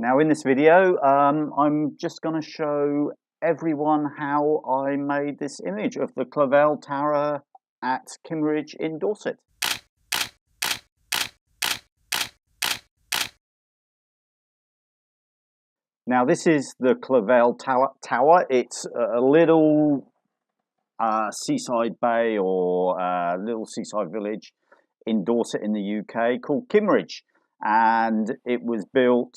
Now in this video, I'm just going to show everyone how I made this image of the Clavell Tower at Kimmeridge in Dorset. Now this is the Clavell Tower. It's a little seaside bay or little seaside village in Dorset in the UK called Kimmeridge. And it was built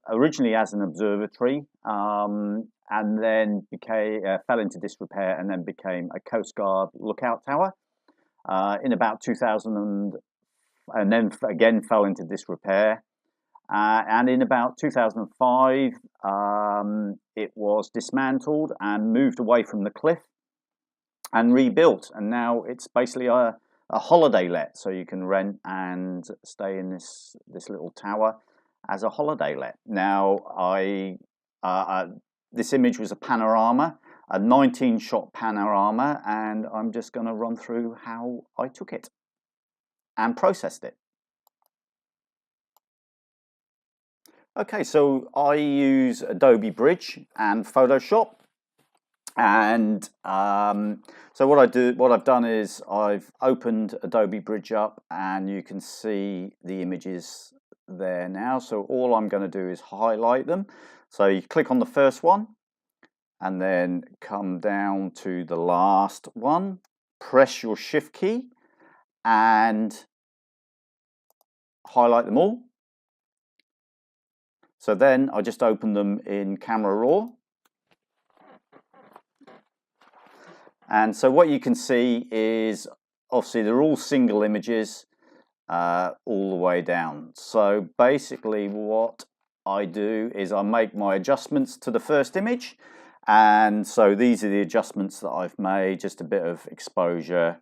originally as an observatory, and then fell into disrepair, and then became a Coast Guard lookout tower in about 2000, and then again fell into disrepair. And in about 2005, it was dismantled and moved away from the cliff and rebuilt, and now it's basically a holiday let, so you can rent and stay in this little tower as a holiday let. Now, this image was a panorama, a 19-shot panorama, and I'm just going to run through how I took it and processed it. Okay, so I use Adobe Bridge and Photoshop. And so what I've done is I've opened Adobe Bridge up, and you can see the images there now. So all I'm going to do is highlight them. So you click on the first one and then come down to the last one, press your Shift key and highlight them all. So then I just open them in Camera Raw. And so what you can see is, obviously, they're all single images all the way down. So basically what I do is I make my adjustments to the first image. And so these are the adjustments that I've made, just a bit of exposure,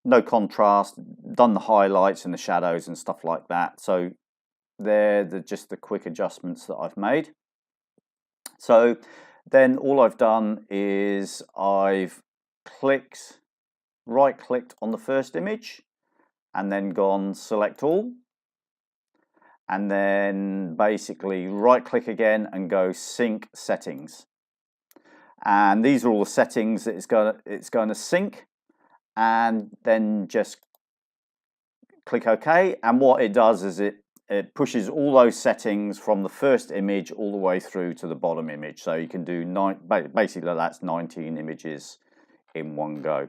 no contrast, done the highlights and the shadows and stuff like that. So they're just the quick adjustments that I've made. So then all I've done is I've right clicked on the first image and then gone select all, and then basically right click again and go sync settings, and these are all the settings that it's going to sync, and then just click OK. And what it does is it pushes all those settings from the first image all the way through to the bottom image, so you can do basically that's 19 images in one go.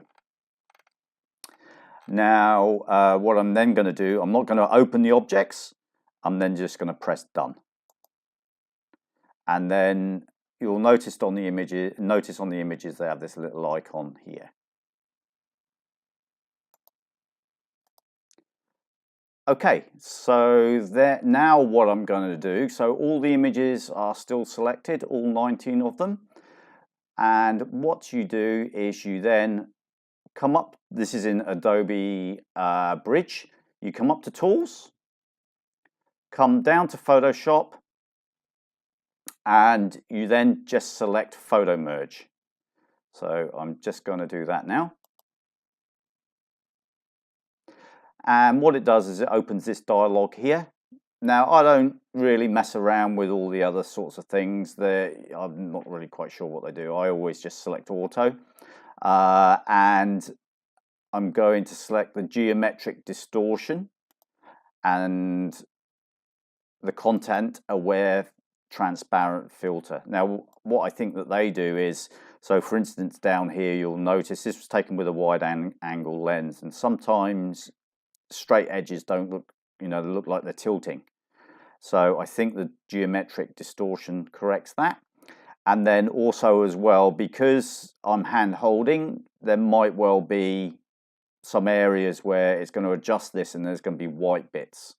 Now what I'm then going to do, I'm not going to open the objects, I'm then just going to press done, and then you'll notice on the images they have this little icon here. Okay, so now what I'm going to do, so all the images are still selected, all 19 of them, and what you do is you then come up, this is in Adobe Bridge, you come up to Tools, come down to Photoshop, and you then just select Photo Merge. So I'm just going to do that now. And what it does is it opens this dialog here. Now, I don't really mess around with all the other sorts of things. I'm not really quite sure what they do. I always just select Auto. And I'm going to select the geometric distortion and the content aware transparent filter. Now, what I think that they do is, so for instance, down here, you'll notice this was taken with a wide angle lens, and sometimes straight edges don't look, they look like they're tilting. So I think the geometric distortion corrects that. And then also as well, because I'm hand holding, there might well be some areas where it's going to adjust this and there's going to be white bits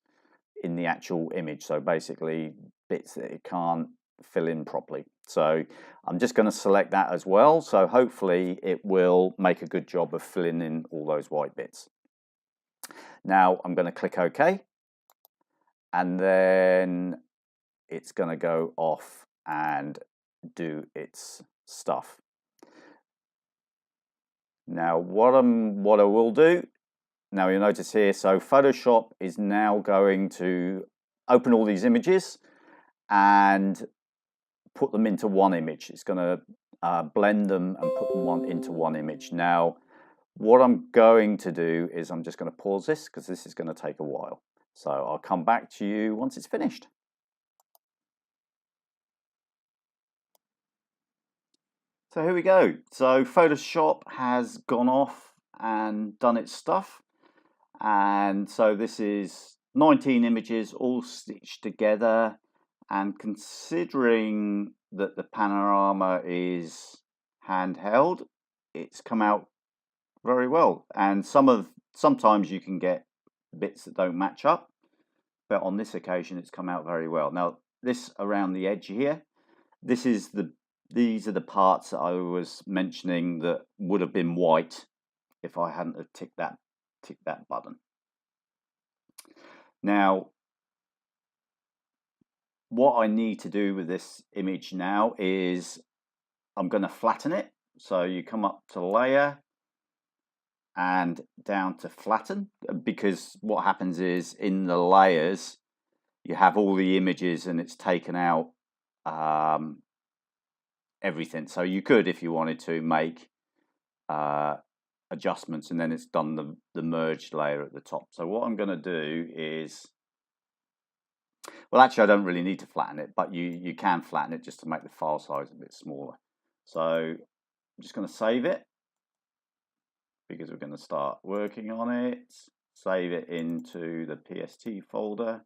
in the actual image. So basically bits that it can't fill in properly. So I'm just going to select that as well. So hopefully it will make a good job of filling in all those white bits. Now I'm going to click OK, and then it's going to go off and do its stuff. Now what I will do, now you'll notice here, so Photoshop is now going to open all these images and put them into one image. It's going to blend them and put them into one image. Now, what I'm going to do is I'm just going to pause this because this is going to take a while. So I'll come back to you once it's finished. So here we go. So Photoshop has gone off and done its stuff. And so this is 19 images all stitched together. And considering that the Panorama is handheld, it's come out very well. And sometimes you can get bits that don't match up, but on this occasion it's come out very well. Now this around the edge here, these are the parts that I was mentioning that would have been white if I hadn't have ticked that button. Now, what I need to do with this image now is I'm going to flatten it. So you come up to layer and down to flatten, because what happens is in the layers you have all the images and it's taken out everything. So you could, if you wanted to, make adjustments, and then it's done the merged layer at the top. So what I'm going to do is, well, actually I don't really need to flatten it, but you can flatten it just to make the file size a bit smaller. So I'm just going to save it because we're going to start working on it. Save it into the PST folder.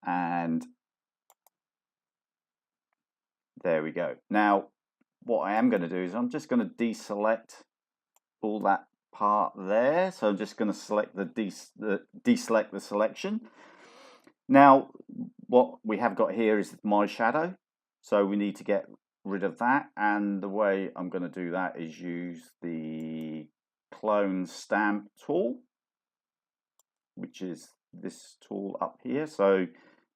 And there we go. Now, what I am going to do is I'm just going to deselect all that part there. So I'm just going to select deselect the selection. Now, what we have got here is my shadow. So we need to get rid of that. And the way I'm going to do that is use the clone stamp tool, which is this tool up here. So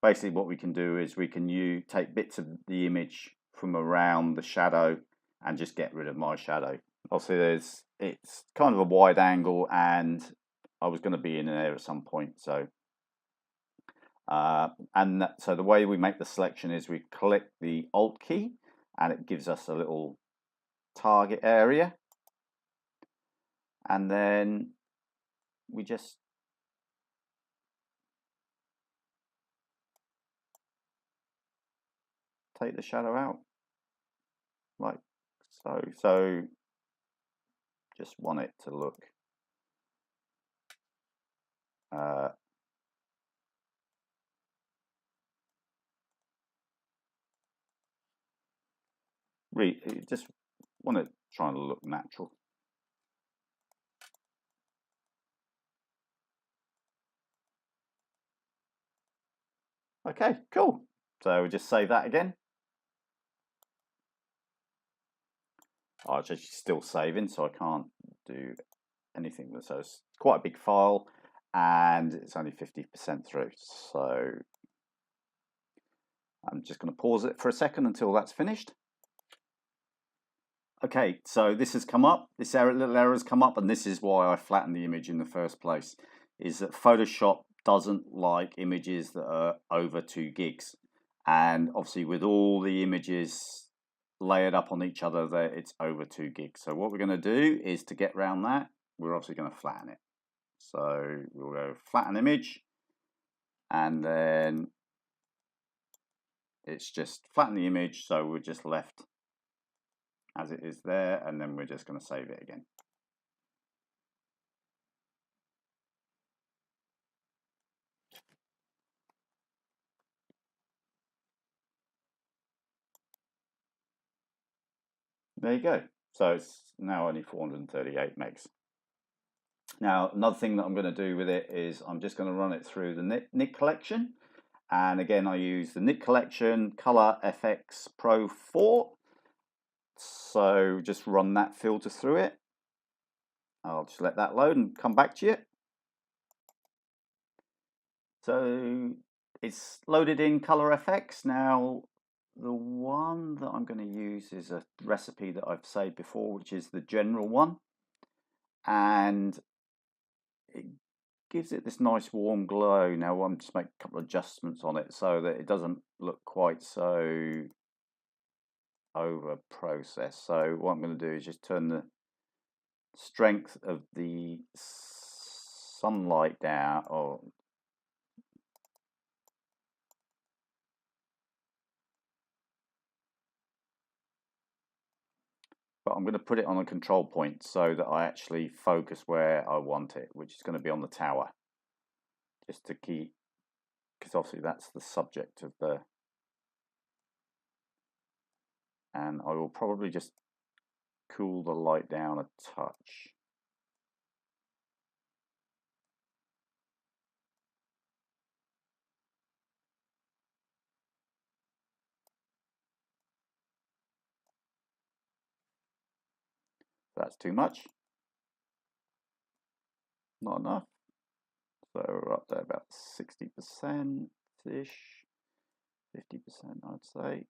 basically what we can do is we can take bits of the image from around the shadow and just get rid of my shadow. Obviously it's kind of a wide angle and I was going to be in there at some point. So so the way we make the selection is we click the Alt key and it gives us a little target area, and then we just take the shadow out like so. So just want it to look just want it trying to look natural. Okay, cool. So we just save that again. Oh, it's actually still saving, so I can't do anything with it. So it's quite a big file and it's only 50% through. So I'm just going to pause it for a second until that's finished. Okay, so this has come up, this little error has come up, and this is why I flattened the image in the first place, is that Photoshop doesn't like images that are over 2 gigs. And obviously with all the images layered up on each other there, it's over 2 gigs. So what we're going to do is, to get around that, we're obviously going to flatten it. So we'll go flatten image, and then it's just flatten the image, so we're just left as it is there, and then we're just going to save it again. There you go. So it's now only 438 megs. Now, another thing that I'm going to do with it is I'm just going to run it through the Nik collection. And again, I use the Nik collection Color FX Pro 4. So just run that filter through it. I'll just let that load and come back to you. So it's loaded in Color FX. Now, the one that I'm going to use is a recipe that I've saved before, which is the general one, and it gives it this nice warm glow. Now I'm just make a couple of adjustments on it so that it doesn't look quite so over processed. So what I'm going to do is just turn the strength of the sunlight down, but I'm going to put it on a control point so that I actually focus where I want it, which is going to be on the tower, just to keep, because obviously that's the subject of the, and I will probably just cool the light down a touch. That's too much, not enough. So we're up there about 60% ish, 50% I'd say,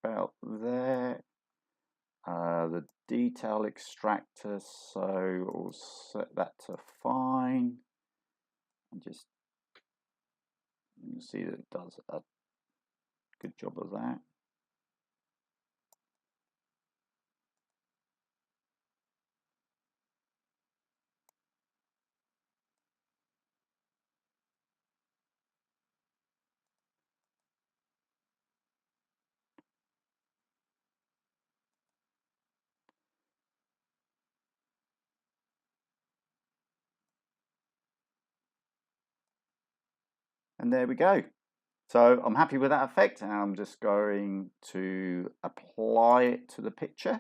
about there. The detail extractor, so we'll set that to fine, and just, you can see that it does a good job of that. And there we go. So I'm happy with that effect, and I'm just going to apply it to the picture.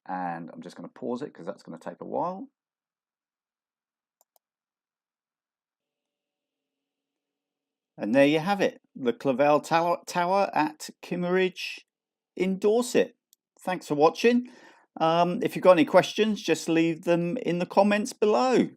And I'm just going to pause it because that's going to take a while. And there you have it, the Clavell Tower at Kimmeridge in Dorset. Thanks for watching. If you've got any questions, just leave them in the comments below.